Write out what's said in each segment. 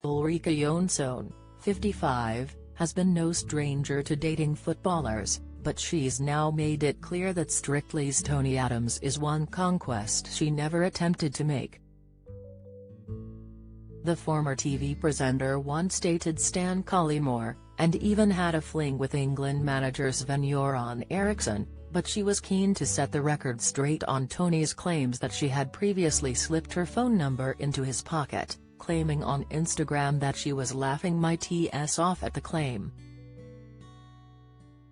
Ulrika Jonsson, 55, has been no stranger to dating footballers, but she's now made it clear that Strictly's Tony Adams is one conquest she never attempted to make. The former TV presenter once dated Stan Collymore, and even had a fling with England manager Sven-Göran Eriksson, but she was keen to set the record straight on Tony's claims that she had previously slipped her phone number into his pocket, claiming on Instagram that she was laughing my TS off at the claim.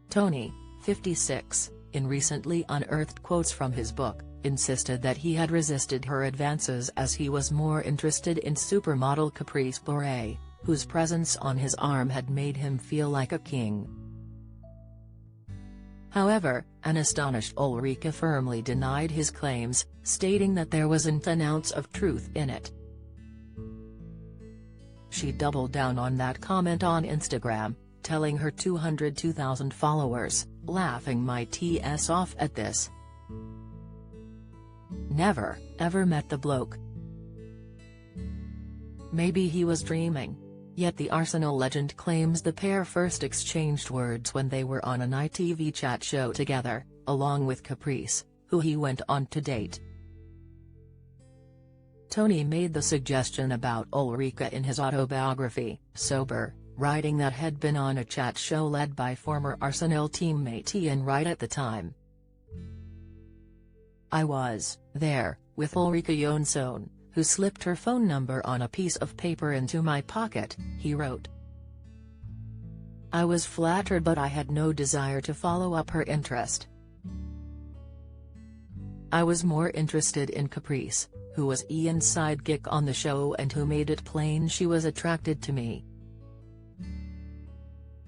Tony, 56, in recently unearthed quotes from his book, insisted that he had resisted her advances as he was more interested in supermodel Caprice Bure, whose presence on his arm had made him feel like a king. However, an astonished Ulrika firmly denied his claims, stating that there wasn't an ounce of truth in it. She doubled down on that comment on Instagram, telling her 202,000 followers, "Laughing my TS off at this. Never, ever met the bloke. Maybe he was dreaming." Yet the Arsenal legend claims the pair first exchanged words when they were on an ITV chat show together, along with Caprice, who he went on to date. Tony made the suggestion about Ulrika in his autobiography, Sober, writing that had been on a chat show led by former Arsenal teammate Ian Wright at the time. "I was there, with Ulrika Jonsson, who slipped her phone number on a piece of paper into my pocket," he wrote. "I was flattered, but I had no desire to follow up her interest. I was more interested in Caprice, who was Ian's sidekick on the show and who made it plain she was attracted to me."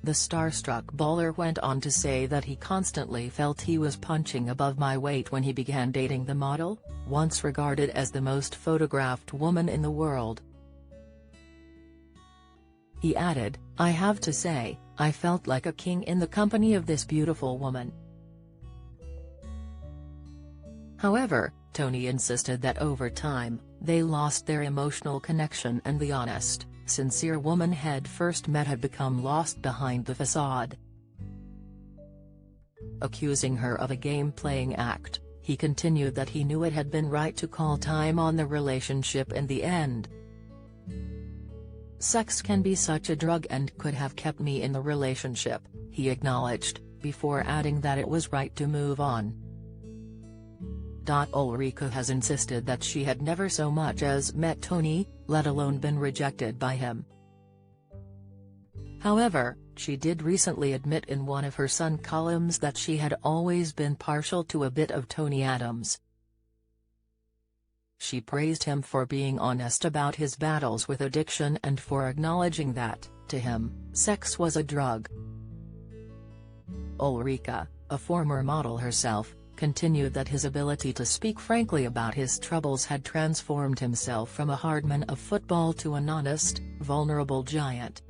The starstruck baller went on to say that he constantly felt he was punching above my weight when he began dating the model, once regarded as the most photographed woman in the world. He added, "I have to say, I felt like a king in the company of this beautiful woman." However, Tony insisted that over time, they lost their emotional connection and the honest, sincere woman had first met had become lost behind the facade. Accusing her of a game-playing act, he continued that he knew it had been right to call time on the relationship in the end. "Sex can be such a drug and could have kept me in the relationship," he acknowledged, before adding that it was right to move on. Ulrika has insisted that she had never so much as met Tony, let alone been rejected by him. However, she did recently admit in one of her Sun columns that she had always been partial to a bit of Tony Adams. She praised him for being honest about his battles with addiction and for acknowledging that, to him, sex was a drug. Ulrika, a former model herself, continued that his ability to speak frankly about his troubles had transformed himself from a hardman of football to an honest, vulnerable giant.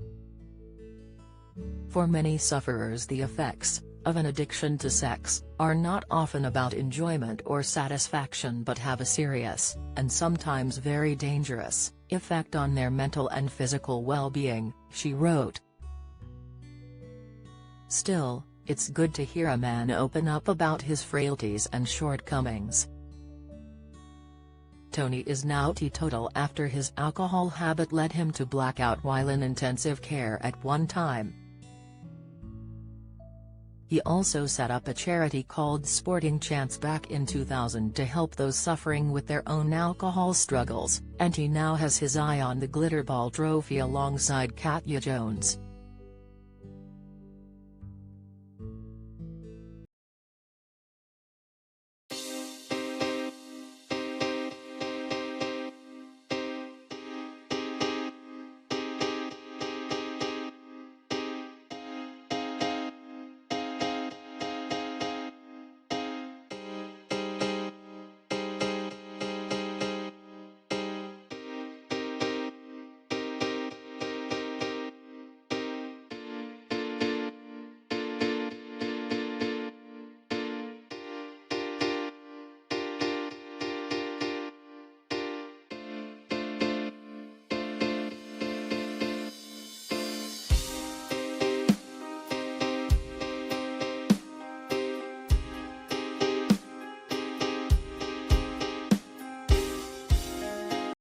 For many sufferers, the effects of an addiction to sex are not often about enjoyment or satisfaction but have a serious, and sometimes very dangerous, effect on their mental and physical well-being, she wrote. Still, it's good to hear a man open up about his frailties and shortcomings. Tony is now teetotal after his alcohol habit led him to blackout while in intensive care at one time. He also set up a charity called Sporting Chance back in 2000 to help those suffering with their own alcohol struggles, and he now has his eye on the Glitterball trophy alongside Katya Jones.